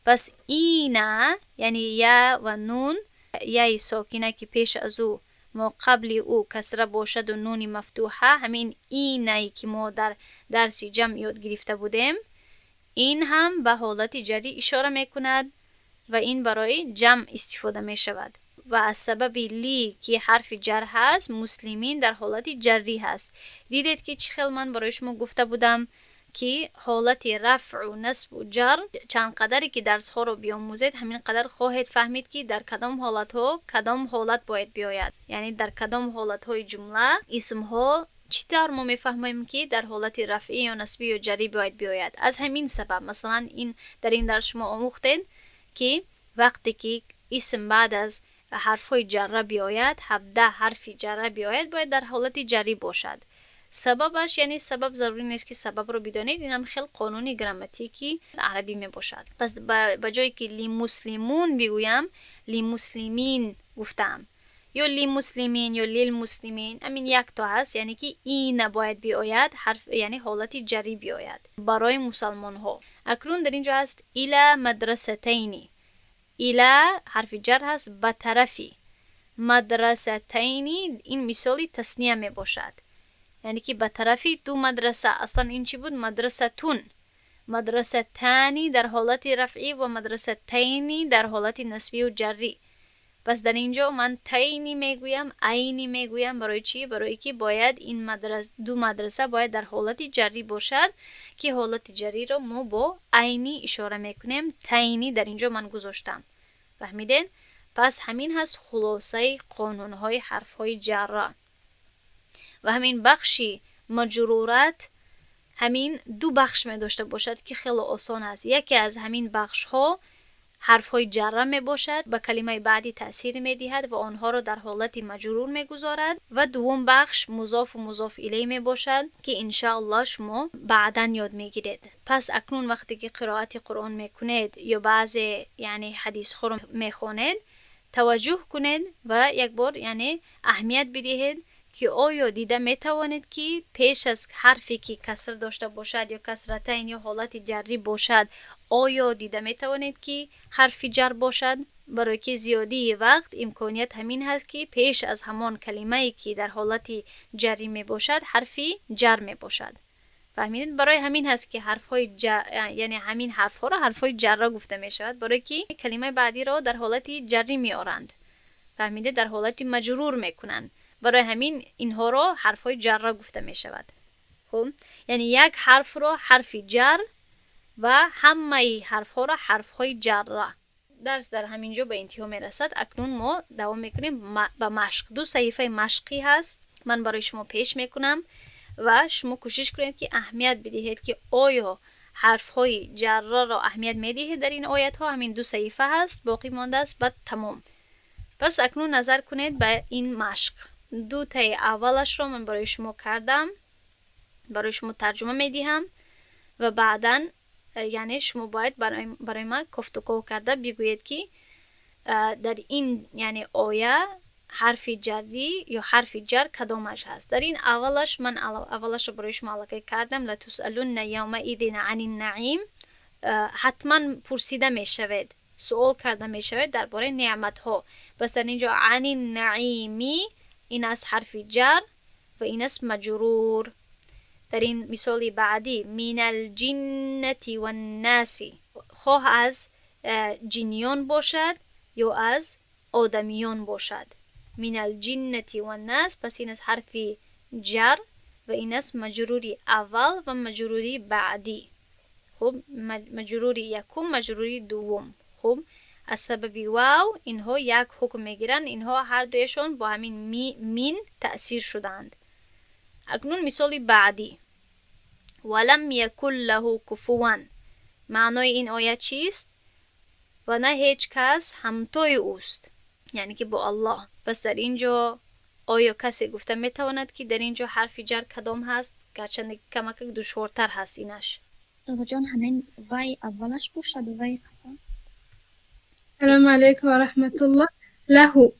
پس اینا یعنی یا و نون، یای ساکنه که پیش از او ما قبل او کسره باشد و نون مفتوحه، همین اینایی که ما در درس جمع یاد گرفته بودیم، این هم به حالت جری اشاره میکند و این برای جمع استفاده می شود. و از سبب لی که حرف جر هست مسلمین در حالت جری هست. دیدید که چه خیلی من برای شما گفته بودم که حالت رفع و نصب و جر چند قدری که درس ها رو بیاموزید همین قدر خواهید فهمید که در کدام حالت ها کدام حالت باید بیاید. یعنی در کدام حالت های جمله اسم ها چطور ما میفهمیم که در حالت رفعی یا نصبی یا جری باید بیاید. از همین سبب مثلا این در این درس شما آموختین که وقتی که اسم بعد از حرفای جره بیاید، 17 حرف جره بیاید، باید در حالت جری باشد. سببش یعنی سبب ضروری نیست که سبب رو بدانید، این هم خیلی قانونی گراماتیکی عربی می باشد. پس به جایی که لیمسلمون بگویم لیمسلمین گفتم، یا لیمسلمین یا لیلمسلمین، همین یک تا هست، یعنی که این باید بیاید حرف یعنی حالت جری بیاید برای مسلمان ها. اکنون در اینجا هست الی مدرستینی، الی حرف جر هست به طرفی، مدرستینی این مثالی تصنیه می باشد، یعنی که به طرفی دو مدرسه. اصلا این چی بود؟ مدرستون، مدرستانی در حالت رفعی و مدرستینی در حالت نسبی و جری. پس در اینجا من تینی میگویم، عینی میگویم. برای چی؟ برای که باید این دو مدرسه باید در حالت جری باشد که حالت جری رو ما با عینی اشاره میکنیم. تینی در اینجا من گذاشتم. فهمیدین؟ پس همین هست خلاصه قانونهای حرفهای جره. و همین بخشی مجرورات همین دو بخش می داشته باشد که خیلی آسان است. یکی از همین بخش ها حرف های جره می باشد، به کلمه بعدی تأثیر می دهد و آنها را در حالت مجرور می گذارد. و دوم بخش مضاف و مضاف الیه می باشد که انشاءالله شما بعدا یاد می گیرید. پس اکنون وقتی که قرائت قرآن می کنید یا بعضی یعنی حدیث ها رو می خوانید توجه کنید و یک بار یعنی اهمیت بدهید که آیا دیده می توانید که پیش از حرفی که کسر داشته باشد یا کسرتین یا حالت جری باشد آیا دیده می توانید که حرف جر باشد؟ برای که زیادی وقت امکانیت همین هست که پیش از همان کلمه‌ای که در حالت جری می باشد حرفی جر می باشد. فهمیدید؟ برای همین هست که حرف‌های یعنی همین حرف‌ها را حرف‌های جر گفته می شود، برای که کلمه بعدی را در حالت جری می آورند. فهمیدید؟ در حالت مجرور می کنند. برای همین اینها را حرف‌های جر گفته می شود. خب یعنی یک حرف را حرف جر و همه حرف‌ها را حرف‌های جر. درس در همینجا به انتها می رسد. اکنون ما دوام میکنیم به مشق. 2 صحیفه مشقی هست من برای شما پیش میکنم و شما کوشش کنید که اهمیت بدهید که آیا حرف‌های جر را اهمیت میدهید در این آیات ها. همین 2 صحیفه هست، باقی مانده است بعد تمام. پس اکنون نظر کنید به این مشق. 2 تای اولش رو من برای شما کردم، برای شما ترجمه میدهم و بعداً یعنی شما باید برای ما گفتگو کرده بگویید که در این یعنی آیه حرف جری یا حرف جر کدامش هست. در این اولش من اولش رو برای شما علقه کردم لتسألن یومئذ عن النعیم. حتما پرسیده می شود، سوال کرده می شود درباره نعمت ها. بس در اینجا عن النعیمی این از حرف جر و این از مجرور. در این مثال بعدی من الجنة والناس، خواه از جنیان باشد یا از آدمیان باشد. من الجنة و الناس، پس این از حرف جر و این است مجروری اول و مجروری بعدی. خب مجروری یکم، مجروری دوم. خب از سبب واو اینها یک حکم میگیرن، اینها هر دویشون با همین مین تأثیر شدند. اکنون مثال بعدی، ولم یکن له کفوا، معنای این آیه چیست؟ و نه هیچ کس همتای اوست، یعنی که با الله. پس در اینجا آیا کسی گفته میتواند که در اینجا حرف جر کدام هست؟ گرچند کمک دشوارتر هست اینش. استاد جان همین وای اولش باشد و وای قسم. السلام علیکم و رحمت الله. له.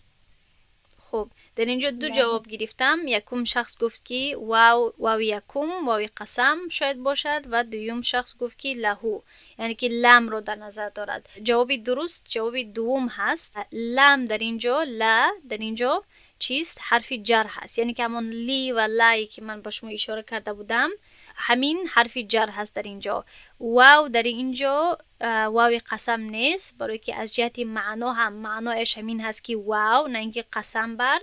خب در اینجا دو جواب گرفتم. یکم شخص گفت که واو یکم واو قسم شاید باشد و دوم شخص گفت که لهو، یعنی که لام رو در نظر دارد. جواب درست جواب دوم هست. لام در اینجا، لا در اینجا چیست؟ حرف جر هست، یعنی که همون لی و لایی که من با شما اشاره کرده بودم همین حرف جر هست در اینجا. واو در اینجا واو قسم نیست، برای که از جهت معنا هم معنایش همین هست که واو، نه اینکه قسم بر.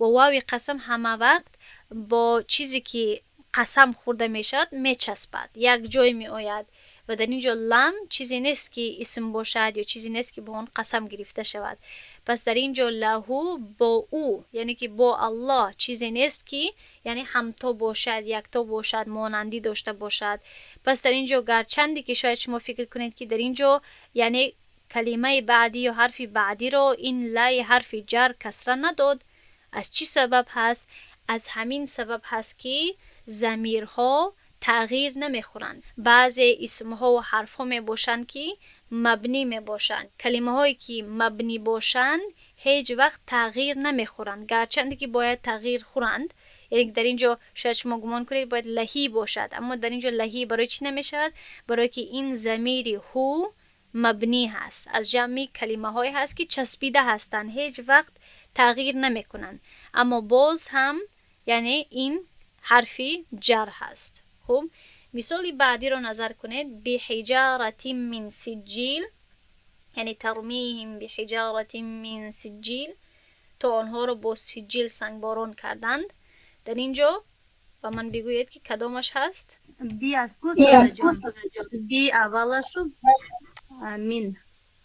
و واو قسم همه وقت با چیزی که قسم خورده میشد میچسبد، یک جای می آید. و در اینجا لام چیزی نیست که اسم باشد یا چیزی نیست که با اون قسم گرفته شود. پس در اینجا لهو با او، یعنی که با الله چیزی نیست که یعنی همتا باشد، یکتا باشد، مانندی داشته باشد. پس در اینجا گرچندی که شاید شما فکر کنید که در اینجا یعنی کلمه بعدی یا حرف بعدی رو این لای حرف جر کسره نداد. از چی سبب هست؟ از همین سبب هست که ضمیرها تغییر نمیخورند. بعضی اسمها و حرفها می باشند که مبنی می باشند. کلمه هایی که مبنی باشند هیچ وقت تغییر نمیخورند، گرچند که باید تغییر خورند. یعنی در اینجا شاید شما گمان کنید باید لهی باشد، اما در اینجا لهی برای چی نمیشود؟ برای که این ضمیر هو مبنی هست، از جمع کلمه های هست که چسبیده هستند، هیچ وقت تغییر نمیکنند. اما باز هم یعنی این حرفی جر هست. خب مثال بعدی رو نظر کنید. بحجارة من سجیل، یعنی ترمیهم بحجارة من سجیل، تا آنها رو با سجیل سنگباران کردند. در اینجا و من بگوید که کدامش هست؟ بی از کس بی اولش و من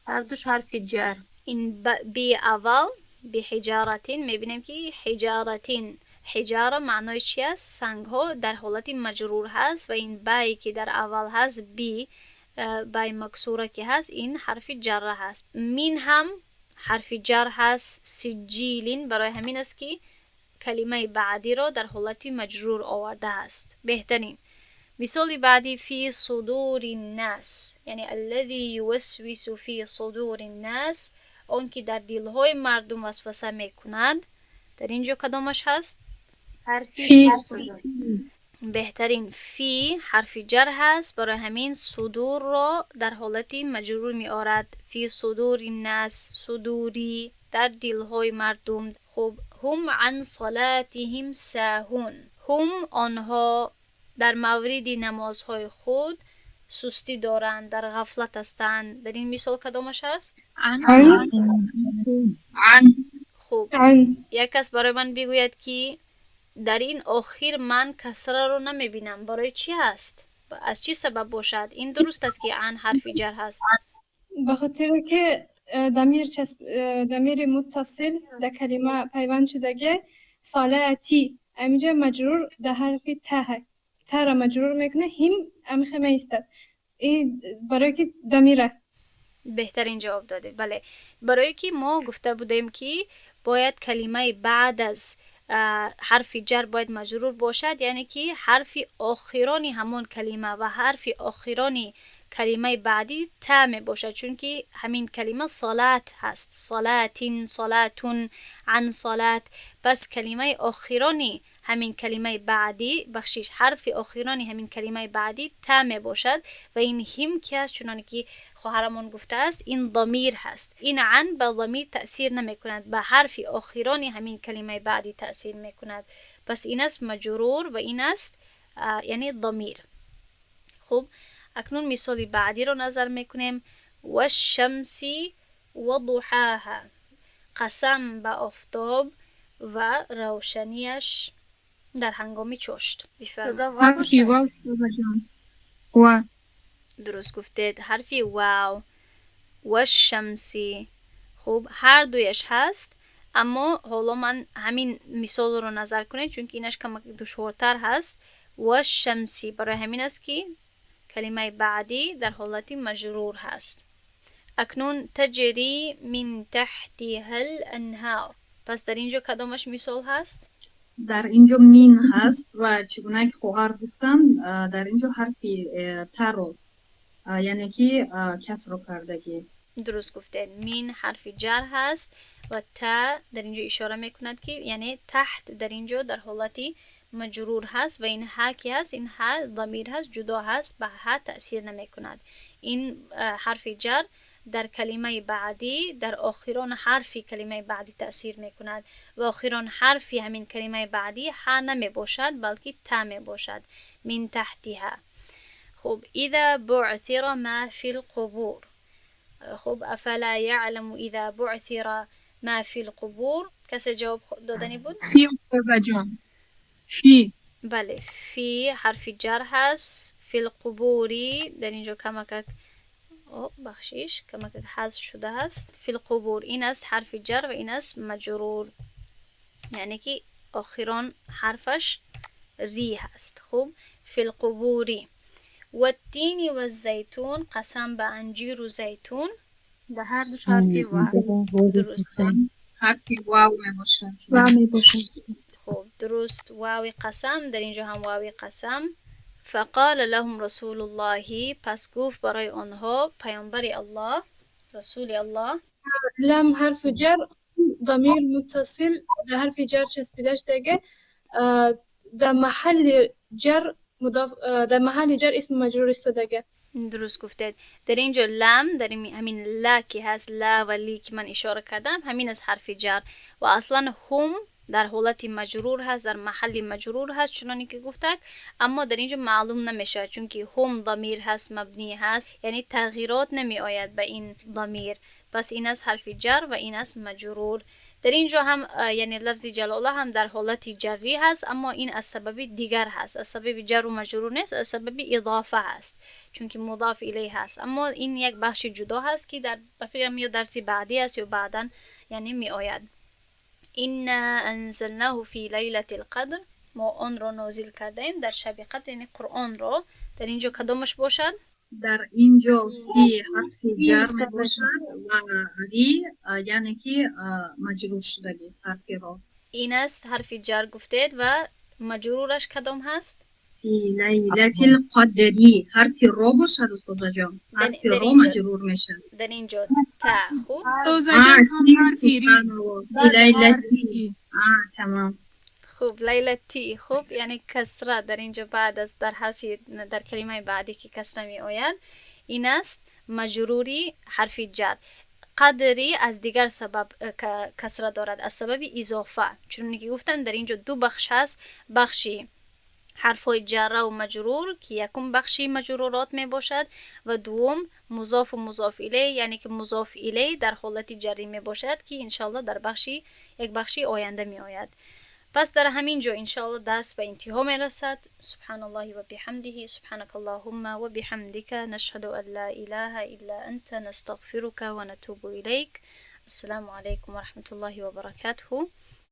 هر دوش حرف جر. این بی اول بحجارتین میبینیم که حجارتین، حجاره معنای چی است؟ سنگ ها در حالت مجرور هست و این بایی که در اول هست بی بای مکسوره که هست این حرف جر هست. من هم حرف جر هست. سجیلین برای همین است که کلمه بعدی را در حالت مجرور آورده است. بهترین مثال بعدی فی صدور الناس، یعنی الذی یوسوس فی صدور الناس، اون که در دلهای مردم وسوسه میکند. در اینجا کدامش هست؟ فی. بهترین فی حرف جر هست، برای همین صدور را در حالت مجرور می آرد. فی صدور الناس، صدوری در دلهای مردم. خب هم عن صلاتهم ساهون، هم آنها در مورد نمازهای خود سستی دارند، در غفلت هستند. در این مثال کدامش هست؟ خب یک کس برای من بگوید که در این آخر من کسره رو نمیبینم، برای چی هست؟ از چی سبب باشد؟ این درست است که عن حرف جر هست، به خاطر که ضمیر متصل در کلمه پیوند شدگی صلاتی اینجا مجرور در حرف ته را مجرور میکنه، هم امیخه ایستد، این برای که ضمیره. بهترین جواب داده. بله، برای که ما گفته بودیم که باید کلمه بعد از حرف جر باید مجرور باشد، یعنی که حرف آخرانی همون کلمه و حرف آخرانی کلمه بعدی تا می باشد، چون که همین کلمه صلات هست، صلاتین، صلاتون، عن صلات. پس کلمه آخرانی همین کلمه بعدی حرف آخرانی همین کلمه بعدی تا می باشد و این هم که است، چونانه که خواهرمون گفته است این ضمیر هست. این عن به ضمیر تأثیر نمی کند، به حرف آخرانی همین کلمه بعدی تأثیر می کند. پس این است مجرور و این است یعنی ضمیر. خب اکنون مثال بعدی رو نظر میکنیم. والشمس وضحاها. قسم به آفتاب و روشنیش در هنگام چشت. صدا وا حرفی باشه. واو استاد جان. و درست گفتید، حرفی واو و شمسی. خوب هر دویش هست، اما حالا من همین مثال رو نظر کنید چون که اینش کم دشوارتر هست. و شمسی برای همین است که کلمه بعدی در حالت مجرور هست. اکنون تجری من تحتها الانهار. پس در اینجا کدامش مثال هست؟ در اینجا مین هست و چگونه که خواهر گفتن در اینجا حرفی تر رو یعنی که کسر رو کردگی. درست گفته. مین حرف جر هست و تا در اینجا اشاره میکند که یعنی تحت در اینجا در حالتی مجرور هست و این ها کی هست؟ این ها ضمیر هست، جدا هست، به ها تأثیر نمیکند. این حرف جر در کلمه بعدی در آخران حرفی کلمه بعدی تأثیر میکند و آخران حرفی همین کلمه بعدی ها نمی باشد بلکه تا می باشد. من تحتها. خب اذا بعثر ما فی القبور. خب افلا یعلم اذا بعثر ما فی القبور. کسی جواب دادنی بود؟ فی استاد جان. فی. بله، فی حرف جر هست. فی القبوری در اینجا کمک بخشیش کمک حذف شده هست. فی القبور این است حرف جر و این است مجرور، یعنی که آخران حرفش ری هست. خب فی القبوری. و التین و الزیتون. قسم به انجیر و زیتون. در هر دوش حرفی واو. درست. حرفی واو می باشد. و می باشد. خب درست، واوی قسم در اینجا هم واوی قسم. فقال لهم رسول الله. پس گفت برای آنها پیامبر الله، رسول الله. لام حرف جر، ضمیر متصل در حرف جر چسبیده شده. در محل جر مضاف، در محل جر اسم مجرور استاده. درست گفتید. در اینجا لام در همین لا که هست، لا و لی که من اشاره کردم همین از حرف جر و اصلا هم در حالت مجرور هست، در محل مجرور هست چنانی که گفتک، اما در اینجا معلوم نمیشه چون که هم ضمیر هست، مبنی هست، یعنی تغییرات نمی آید به این ضمیر. پس این از حرف جر و این از مجرور. در اینجا هم یعنی لفظ جلاله هم در حالت جری هست، اما این از سبب دیگر هست، از سبب جر و مجرور نیست، از سبب اضافه هست چون که مضاف الیه هست. اما این یک بخش جدا هست که در بفکرم یا درسی بعدی است یا بعداً یعنی می آید. إنا أنزلناه في ليلة القدر. ما آن را نازل کردیم در شب قدر، یعنی قرآن را. در اینجا کدامش باشد؟ در اینجا فی حرفی جر می باشد و ری یعنی که مجرور شدگی حرفی را. این است حرف جر گفتید و مجرورش کدام هست؟ فی لیلت القدری. حرفی را باشد استاد جان. حرفی را مجرور میشه. در اینجا تا. خوب استاد جان هم حرفی ری. فی لیلتی. تمام. خوب لیلتی. خوب یعنی کسره در اینجا بعد از در حرف در کلمه بعدی که کسره می آید این است مجروری حرف جر. قدری از دیگر سبب کسره دارد، از سبب اضافه، چون که گفتم در اینجا دو بخش هست، بخشی حرفای جر و مجرور که یکم بخشی مجرورات می باشد و دوم مضاف و مضاف الیه، یعنی که مضاف الیه در حالت جری می باشد که انشالله در یک بخشی آینده می آید. پس در همین جا انشاءالله درس به انتها می رسد. سبحان الله و بحمده، سبحانك اللهم و بحمدك، نشهد ان لا اله الا انت، نستغفرك و نتوب الیک. السلام علیکم و رحمت الله و برکاته.